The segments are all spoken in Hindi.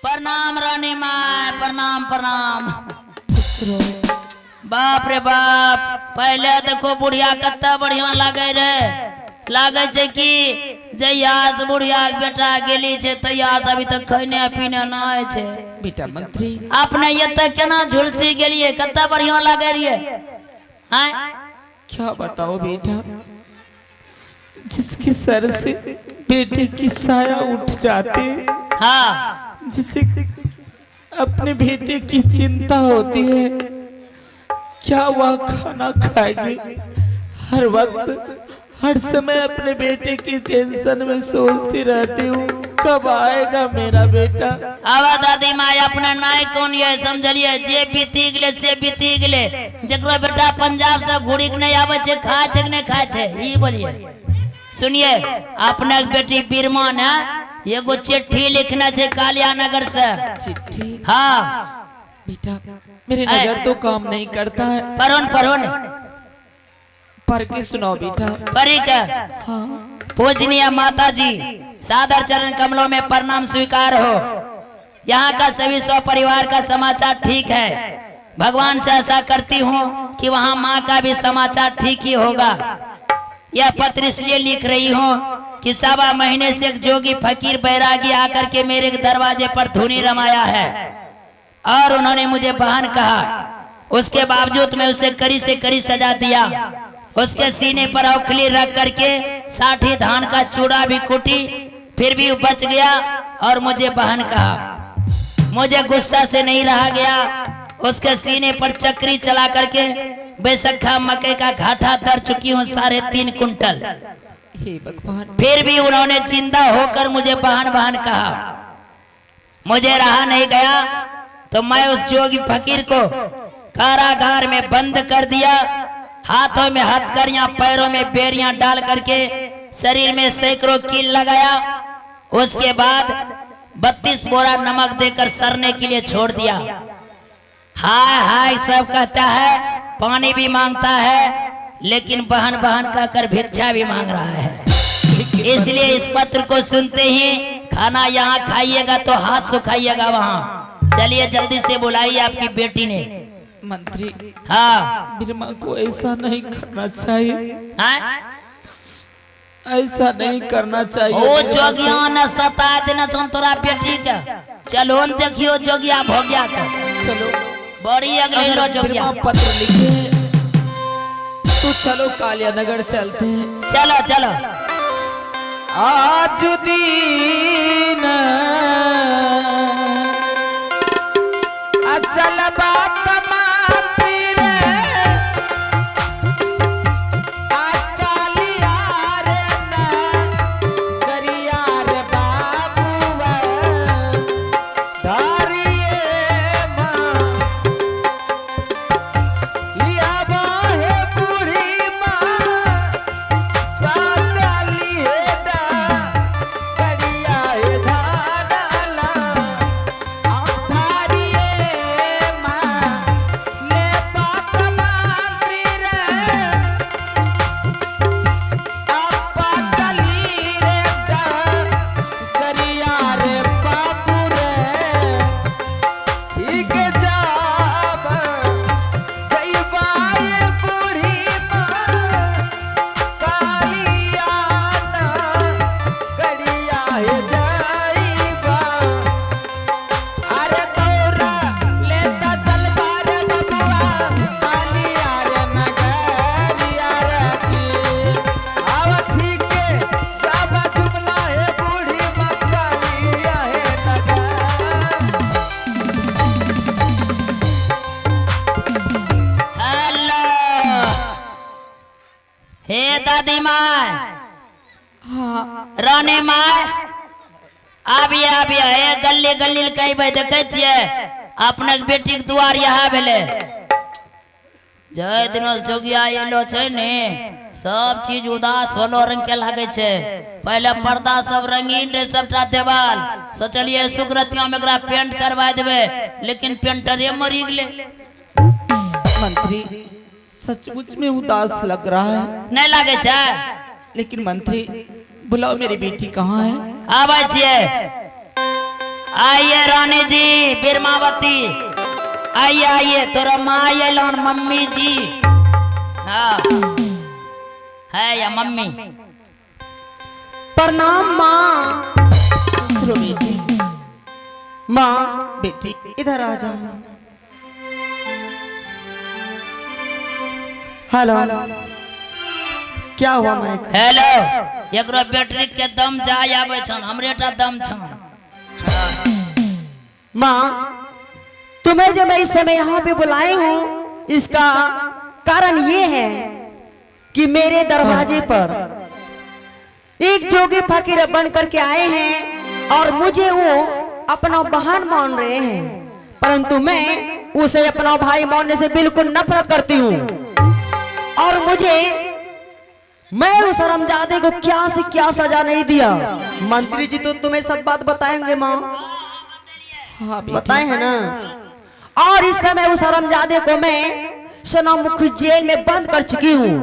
प्रणाम रानी माँ, प्रणाम प्रणाम। बाप रे बाप, पहले देखो बुढ़िया कत्ता बढ़िया लगे रे, लागे छे कि जहिया से बुढ़िया के बेटा गेली छे तहिया से अभी तक खाने पीने न आए छे। बेटा मंत्री आपने ये तक केना झुलसी गेलिए, कत्ता बढ़िया लगे रिये। हैं क्या बताओ बेटा, जिसके सर से बेटे की साया उठ जाते, हाँ जिसे अपने बेटे की चिंता होती है, क्या वह खाना खाएगी। हर वक्त हर समय अपने बेटे की टेंशन में सोचती रहती हूँ कब आएगा मेरा बेटा। आवा दादी माँ अपना नाय कौन ये समझलिए, जे बीती गले से बीती गले, जकरो बेटा पंजाब से घुड़ी के नहीं आवे छे, खाए छे कि नहीं खाए छे, ई बोलिए। सुनिए, अपने बेटी बीरमा ने एगो चिट्ठी लिखना छे कालिया नगर से। चिट्ठी? हाँ बेटा मेरे नजर तो काम नहीं करता है। परोन परोन पढ़ के सुनाओ बेटा। परी का हाँ। पूजनीय माता जी, सादर चरण कमलों में प्रणाम स्वीकार हो। यहाँ का सभी सौ परिवार का समाचार ठीक है। भगवान से ऐसा करती हूँ कि वहाँ माँ का भी समाचार ठीक ही होगा। यह पत्र इसलिए लिख रही हूँ कि 7 महीने से एक जोगी फकीर बैरागी आकर के मेरे दरवाजे पर धुनी रमाया है और उन्होंने मुझे बहन कहा। उसके बावजूद मैं उसे कड़ी से कड़ी सजा दिया। उसके सीने पर औखली रख करके 60 धान का चूड़ा भी कूटी, फिर भी बच गया और मुझे बहन कहा। मुझे गुस्सा से नहीं रहा गया। उसके सीने पर चक्री चला करके बैसखा मकई का घाटा दर चुकी हूँ 3.5 कुंटल। हे भगवान। फिर भी उन्होंने जिंदा होकर मुझे बहन बहन कहा। मुझे रहा नहीं गया तो मैं उस जोगी फकीर को कारागार में बंद कर दिया। हाथों में हथकड़ियां, पैरों में बेरियां डाल करके शरीर में सैकड़ों कील लगाया। उसके बाद 32 बोरा नमक देकर सरने के लिए छोड़ दिया। हाय हाय सब कहता है, पानी भी मांगता है, लेकिन बहन बहन कहकर भिक्षा भी मांग रहा है। इसलिए इस पत्र को सुनते ही खाना यहाँ खाइएगा तो हाथ सुखाइएगा वहाँ। चलिए जल्दी से बुलाइए आपकी बेटी ने। मंत्री हाँ बीरमा को ऐसा नहीं करना चाहिए। हाँ? ऐसा नहीं करना चाहिए। ओ जोगिया ने सता देना चन तोरा बेटी का। चलो देखियो जोगिया भोगिया का। चलो बड़ी अगले लो जोगिया। पत्र लिखे तो चलो कालिया नगर चलते हैं। चलो चलो। आज दीन अचल बात दादी माँ। हाँ। रानी माँ आबिया आबिया है गली गली कई भाई देखे छिए अपने बेटी के द्वार यहाँ भेले। जय दिनों जोगिया एलो छे ने, सब चीज उदास होलो रंग के लागे छे। पहले पर्दा सब रंगीन रे सबटा देवाल, सोचलिए सुकृतियों में एकरा पेंट करवा देबे, लेकिन पेंटरे मरी गेले। मंत्री सचमुच में उदास लग रहा है। नहीं लागे छे? लेकिन मंत्री बुलाओ मेरी बेटी कहाँ है? आवे छिए आइए रानी जी बीरमावती, आइए आइए तोरा माँ आइए लौन मम्मी जी। हाँ है या मम्मी। प्रणाम माँ। सुनो बेटी, माँ बेटी इधर आ जाओ। हेलो, क्या हुआ माइक? हेलो, एकरो बैटरी के दम जाय आवे छन, हमरेटा दम छन। माँ तुम्हें जो मैं इस समय यहाँ पे बुलाई हूँ, इसका कारण ये है कि मेरे दरवाजे पर एक जोगी फकीर बन करके आए हैं और मुझे वो अपना बहन मान रहे हैं, परंतु मैं उसे अपना भाई मानने से बिल्कुल नफरत करती हूँ। और मैं उस हरामजादे को क्या से क्या सजा नहीं दिया। मंत्री जी तो तुम्हें सब बात बताएंगे माँ। हाँ बेटी। बताए हैं ना। और इस समय उस हरामजादे को मैं सोनामुखी जेल में बंद कर चुकी हूँ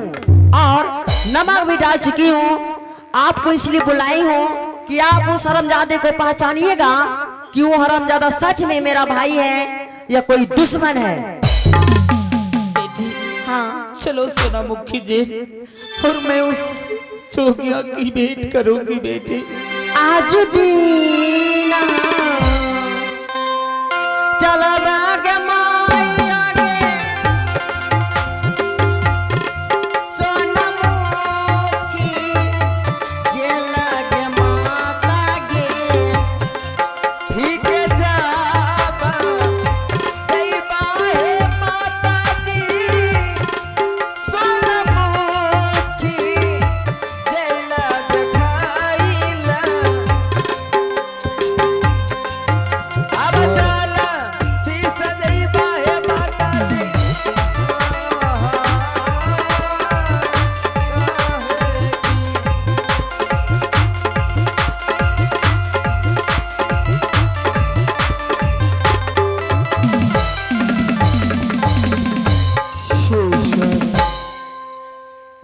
और नमक भी डाल चुकी हूँ। आपको इसलिए बुलाई हूँ कि आप उस हरामजादे को पहचानिएगा कि वो हरामजादा सच में मेरा भाई है या कोई दुश्मन है। बेटी हाँ चलो सोनामुखी जेल और मैं उस जोगिया की भेंट करूंगी बेटी। आज दीना चला बागे माई आगे सोनामुखी जेल गे माता गे ठीक जाबा जइबा हे माता जी सोनामुखी जेल देखाइला अब चला शीश जइबा हे माता जी।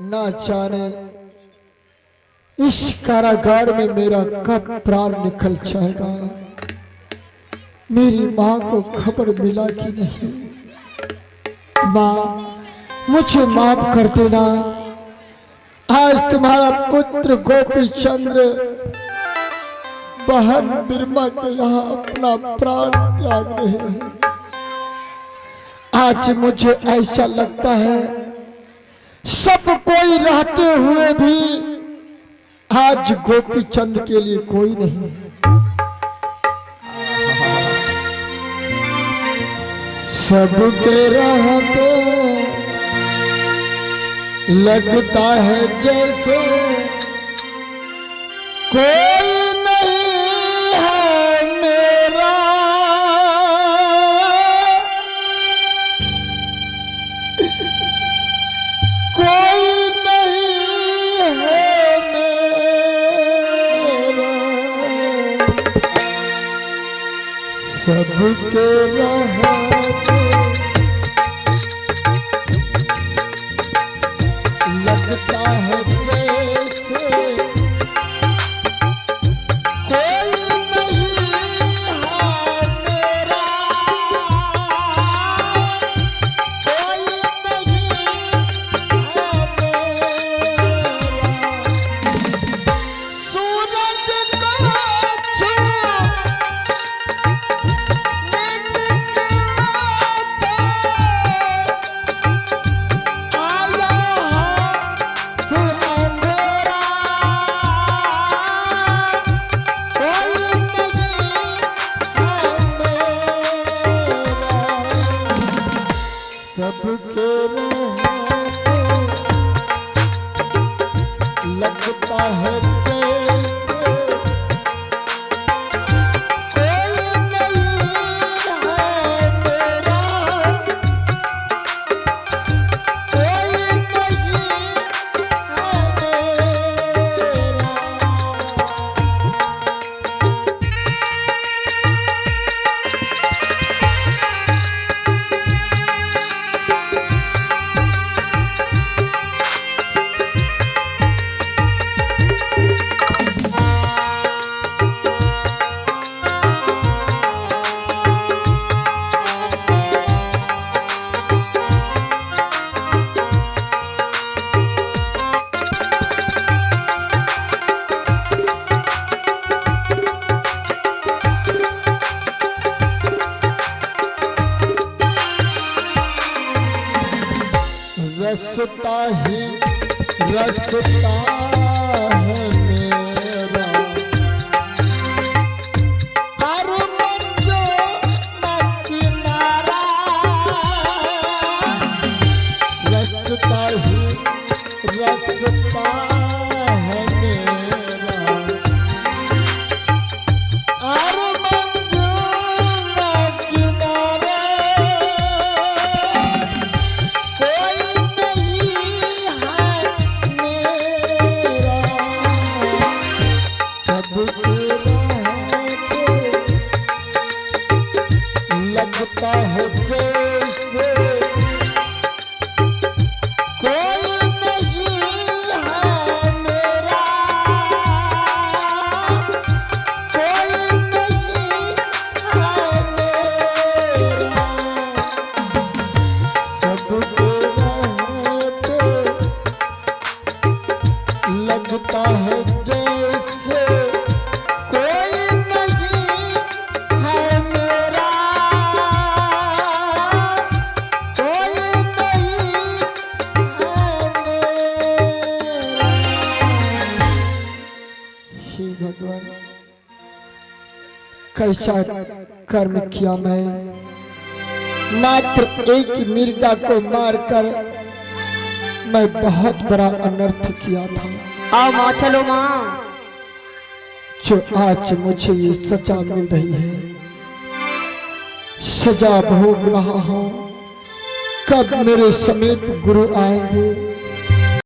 ना जाने इस कारागार में मेरा कब प्राण निकल जाएगा। मेरी माँ को खबर मिला कि नहीं? माँ मुझे माफ कर देना। आज तुम्हारा पुत्र गोपी चंद्र बहन बिरमा के यहाँ अपना प्राण त्याग रहे हैं। आज मुझे ऐसा लगता है सब कोई रहते हुए भी आज गोपी चंद के लिए कोई नहीं। सबके रहते लगता है जैसे कोई नहीं है मेरा। कोई नहीं है मेरा। सबके रहते लगता है जैसे कोई नहीं है मेरा। कोई नहीं है मेरा। सूरज को छू सबके लगता है जैसे कोई नहीं है मेरा। कोई नहीं है मेरा। रसता ही रसता है मेरा, हर मंजो न किनारा, रसता ही रसता है मेरा, हर मंजो न किनारा, कोई नहीं है मेरा, सब लगता है जैसे कोई नहीं है मेरा, कोई नहीं है मेरा, सब लगता है जैसे कोई नहीं है मेरा, कोई नहीं है मेरा। हे भगवान, कैसा कर्म किया मैं, मात्र एक मिर्गा को मारकर मैं बहुत बड़ा अनर्थ किया था, आओ माँ, चलो माँ। जो आज मुझे ये सजा मिल रही है, सजा भोग रहा हूं। कब मेरे समीप गुरु आएंगे,